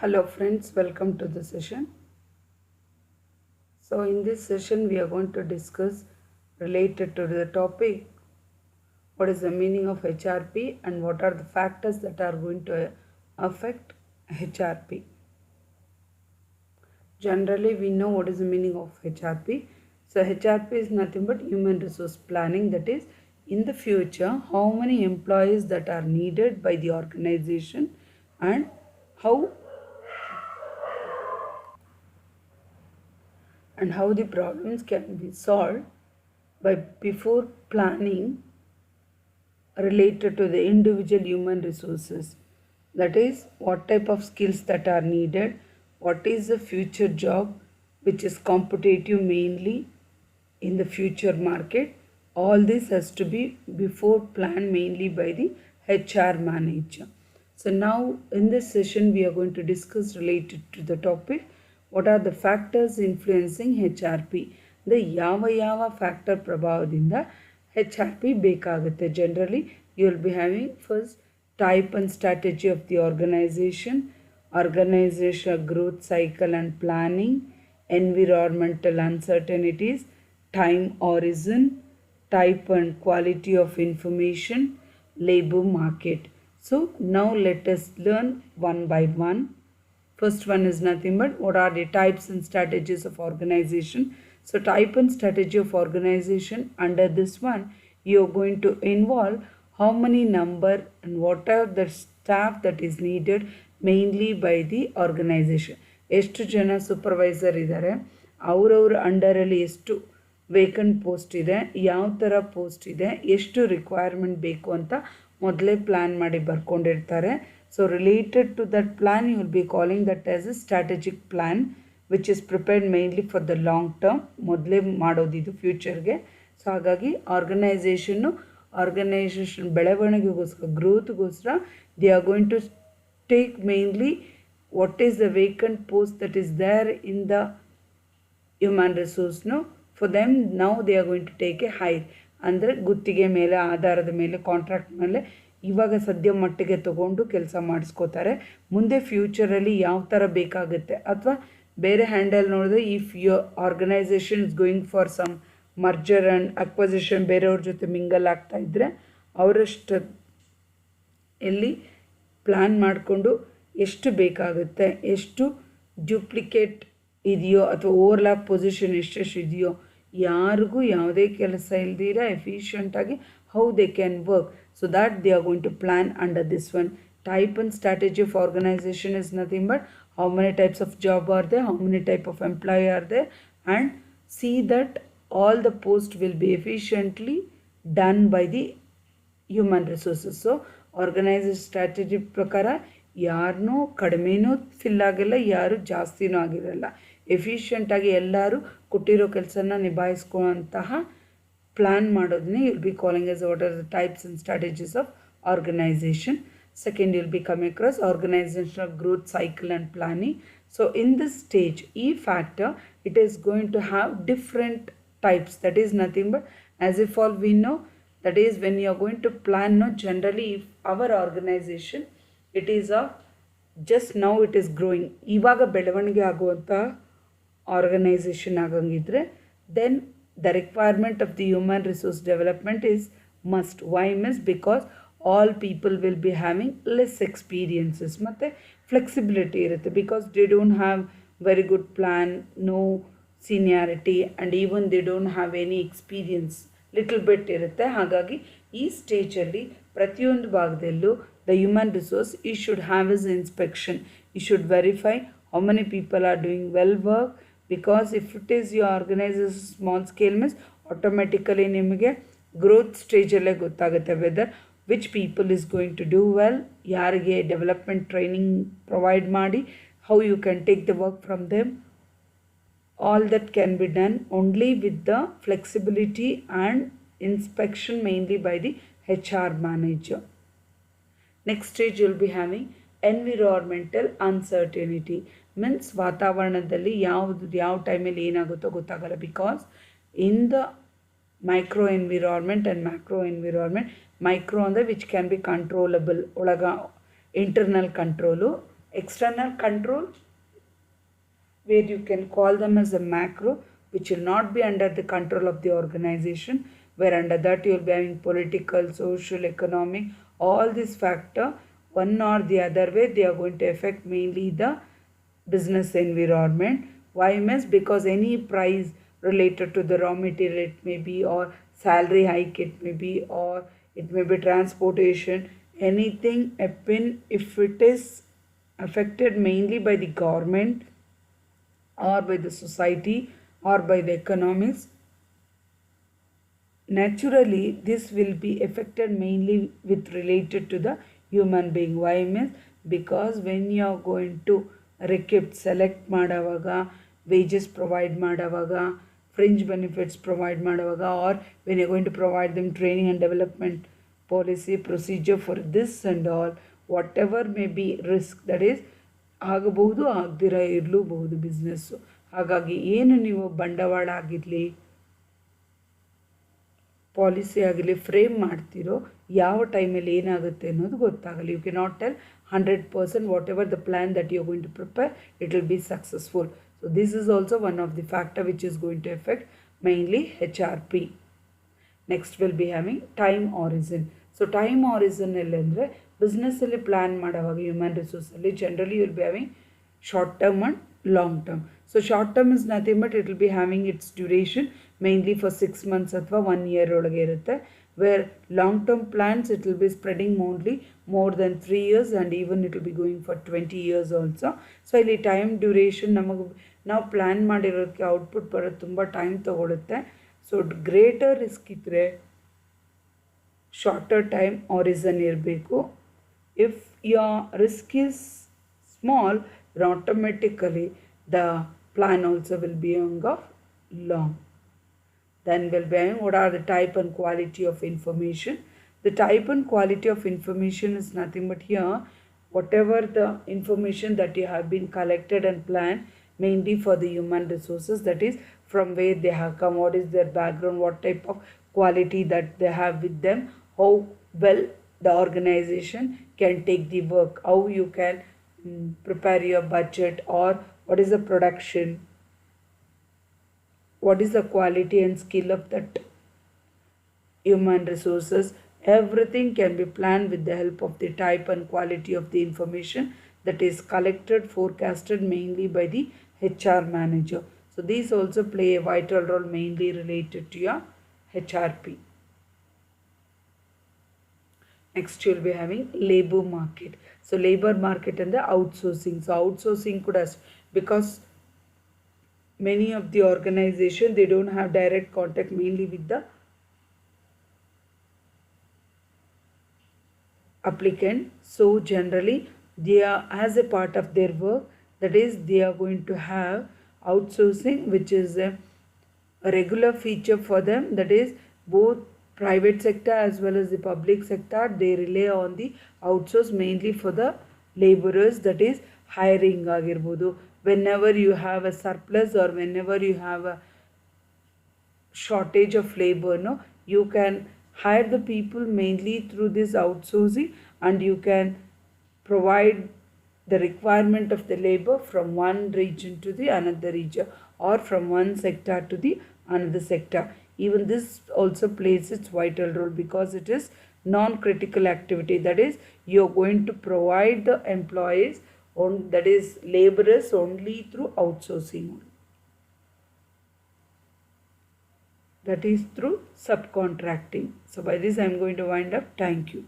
Hello friends, welcome to the session. So in this session we are going to discuss related to the topic what is the meaning of HRP and what are the factors that are going to affect HRP. Generally we know what is the meaning of HRP. So HRP is nothing but human resource planning, that is in the future how many employees that are needed by the organization and how the problems can be solved by before planning related to the individual human resources, that is what type of skills that are needed, what is the future job which is competitive mainly in the future market. All this has to be before planned mainly by the HR manager. So now in this session we are going to discuss related to the topic what are the factors influencing HRP. The ಯಾವ factor ಪ್ರಭಾವದಿಂದ HRP ಬೇಕಾಗುತ್ತೆ. Generally you will be having first type and strategy of the organizational growth cycle and planning, environmental uncertainties, time horizon, type and quality of information, labor market. So now let us learn one by one. First one is nothing but what are the types and strategies of organization. So type and strategy of organization, under this one you are going to involve how many number and what are the staff that is needed mainly by the organization. ಎಷ್ಟು ಜನ supervisor ಇದ್ದಾರೆ, ಅವರವ್ರ ಅಂಡರಲ್ಲಿ ಎಷ್ಟು vacant post ಇದೆ, ಯಾವ ಥರ post ಇದೆ, ಎಷ್ಟು ರಿಕ್ವೈರ್ಮೆಂಟ್ ಬೇಕು ಅಂತ ಮೊದಲೇ ಪ್ಲ್ಯಾನ್ ಮಾಡಿ ಬರ್ಕೊಂಡಿರ್ತಾರೆ. So related to that plan you will be calling that as a strategic plan which is prepared mainly for the long term. ಮೊದಲೇ ಮಾಡೋದಿದು ಫ್ಯೂಚರ್ಗೆ. ಸೊ ಹಾಗಾಗಿ ಆರ್ಗನೈಸೇಷನ್ ಬೆಳವಣಿಗೆಗೋಸ್ಕರ ಗ್ರೋತ್ಗೋಸ್ಕರ they are going to take mainly what is the vacant post that is there in the human resource. For them now they are going to take a hire, ಅಂದರೆ ಗುತ್ತಿಗೆ ಮೇಲೆ ಆಧಾರದ ಮೇಲೆ ಕಾಂಟ್ರಾಕ್ಟ್ ಮೇಲೆ ಇವಾಗ ಸದ್ಯ ಮಟ್ಟಿಗೆ ತಗೊಂಡು ಕೆಲಸ ಮಾಡಿಸ್ಕೋತಾರೆ. ಮುಂದೆ ಫ್ಯೂಚರಲ್ಲಿ ಯಾವ ಥರ ಬೇಕಾಗುತ್ತೆ ಅಥವಾ ಬೇರೆ ಹ್ಯಾಂಡಲ್ ನೋಡಿದ್ರೆ if your organisation is going for some merger and acquisition ಬೇರೆಯವ್ರ ಜೊತೆ ಮಿಂಗಲ್ ಆಗ್ತಾ ಇದ್ದರೆ ಅವರಷ್ಟು ಎಲ್ಲಿ ಪ್ಲ್ಯಾನ್ ಮಾಡಿಕೊಂಡು ಎಷ್ಟು ಬೇಕಾಗುತ್ತೆ, ಎಷ್ಟು ಡ್ಯೂಪ್ಲಿಕೇಟ್ ಇದೆಯೋ ಅಥವಾ ಓವರ್ಲ್ಯಾಪ್ ಪೊಸಿಷನ್ ಎಷ್ಟೆಷ್ಟು ಇದೆಯೋ, ಯಾರಿಗೂ ಯಾವುದೇ ಕೆಲಸ ಇಲ್ದಿರ ಎಫಿಷಿಯೆಂಟಾಗಿ how they can work, so that they are going to plan under this one. Type and strategy of organization is nothing but how many types of job are there, how many type of employee are there, and see that all the post will be efficiently done by the human resources. So organization strategy ಪ್ರಕಾರ ಯಾರನ್ನೂ ಕಡಿಮೆನೂ fill ಆಗಿಲ್ಲ, ಯಾರು ಜಾಸ್ತಿನೂ ಆಗಿರಲ್ಲ, ಎಫಿಷಿಯೆಂಟಾಗಿ ಎಲ್ಲರೂ ಕೊಟ್ಟಿರೋ ಕೆಲಸನ ನಿಭಾಯಿಸ್ಕೊಳ್ಳೋಂತಹ plan ಮಾಡೋದನ್ನೇ you'll be calling as what are the types and strategies of organization. Second you'll be coming across organizational growth cycle and planning. So in this stage each factor it is going to have different types, that is nothing but as if all we know, that is when you are going to plan. Generally if our organization it is a just now it is growing, ಇವಾಗ ಬೆಳವಣಿಗೆ ಆಗುವಂಥ organisation ಆಗಂಗಿದ್ರೆ then the requirement of the human resource development is must. Why means because all people will be having less experiences ಮತ್ತು flexibility ಇರುತ್ತೆ, because they don't have very good plan, no seniority and even they don't have any experience, little bit ಇರುತ್ತೆ. ಹಾಗಾಗಿ ಈ ಸ್ಟೇಜಲ್ಲಿ ಪ್ರತಿಯೊಂದು ಭಾಗದಲ್ಲೂ the human resource you should have his inspection. You should verify how many people are doing well work, because if it is your organization small scale means automatically ನಿಮಗೆ growth ಸ್ಟೇಜಲ್ಲೇ ಗೊತ್ತಾಗುತ್ತೆ whether which people is going to do well, ಯಾರಿಗೆ development training provide ಮಾಡಿ how you can take the work from them. all that can be done only with the flexibility and inspection mainly by the HR manager. Next stage you will be having environmental uncertainty, means ವಾತಾವರಣದಲ್ಲಿ ಯಾವ ಟೈಮಲ್ಲಿ ಏನಾಗುತ್ತೋ ಗೊತ್ತಾಗಲ್ಲ, because in the micro environment and macro environment. Micro ಅಂದರೆ which can be controllable, ಒಳಗ internal control, External control, where you can call them as a macro, which will not be under the control of the organization, where under that you will be having political, social, economic, all these factor, one or the other way, they are going to affect mainly the business environment. Why means because any price related to the raw material, it may be, or salary hike, it may be, or it may be transportation, anything happen, if it is affected mainly by the government or by the society or by the economics, naturally this will be affected mainly with related to the human being. Why means because when you are going to receipt select ಮಾಡಾವಾಗ, wages provide ಮಾಡಾವಾಗ, fringe benefits provide ಮಾಡಾವಾಗ, or when you are going to provide them training and development policy procedure for this and all, whatever may be risk, that is ಆಗಬಹುದು ಆಗದಿರ ಇರಲೂಬಹುದು business. ಹಾಗಾಗಿ ಏನು ನೀವು ಬಂಡವಾಳ ಆಗಿರಲಿ, policy ಆಗಲಿ frame ಮಾಡ್ತಿರೋ, ಯಾವ ಟೈಮಲ್ಲಿ ಏನಾಗುತ್ತೆ ಅನ್ನೋದು ಗೊತ್ತಾಗಲ್ಲ. You can not tell 100% whatever the plan that you are going to prepare, it will be successful. So this is also one of the factor which is going to effect mainly HRP. Next will be having time horizon. So time horizon ಅಂದರೆ ಬಿಸ್ನೆಸ್ಸಲ್ಲಿ plan ಮಾಡುವಾಗ human ರಿಸೋರ್ಸಲ್ಲಿ generally you will be having short term and long term. So short term is nothing but it will be having its duration mainly for 6 months ಅಥವಾ 1 year ಒಳಗೆ ಇರುತ್ತೆ. where long term plans it will be spreading more than 3 years and even it will be going for 20 years also. So ಇಲ್ಲಿ time duration ನಮಗೆ ನಾವು plan ಮಾಡಿರೋದಕ್ಕೆ output ಬರೋದು ತುಂಬ time ತೊಗೊಳುತ್ತೆ. So greater risk ಇದ್ದರೆ shorter time Harrison ಇರಬೇಕು. If your risk is small, automatically the plan also will be of long. Then we'll be having what are the type and quality of information. The type and quality of information is nothing but here, whatever the information that you have been collected and planned mainly for the human resources, that is from where they have come, what is their background, what type of quality that they have with them, how well the organization can take the work, how you can prepare your budget, or what is the production, what is the quality and skill of that human resources. Everything can be planned with the help of the type and quality of the information that is collected, forecasted mainly by the HR manager. So these also play a vital role mainly related to your HRP. Next you will be having labor market. So labor market and the outsourcing. So outsourcing could have, because many of the organization they don't have direct contact mainly with the applicant. So generally they are, as a part of their work, that is they are going to have outsourcing, which is a regular feature for them. That is both private sector as well as the public sector, they rely on the outsource mainly for the laborers, that is hiring ಆಗಿರ್ಬೋದು. Whenever you have a surplus or whenever you have a shortage of labor, no, you can hire the people mainly through this outsourcing, and you can provide the requirement of the labor from one region to the another region, or from one sector to the another sector. Even this also plays its vital role because it is non-critical activity. That is, you are going to provide the employees on, that is laborers, only through outsourcing. That is through subcontracting. So by this I am going to wind up. Thank you.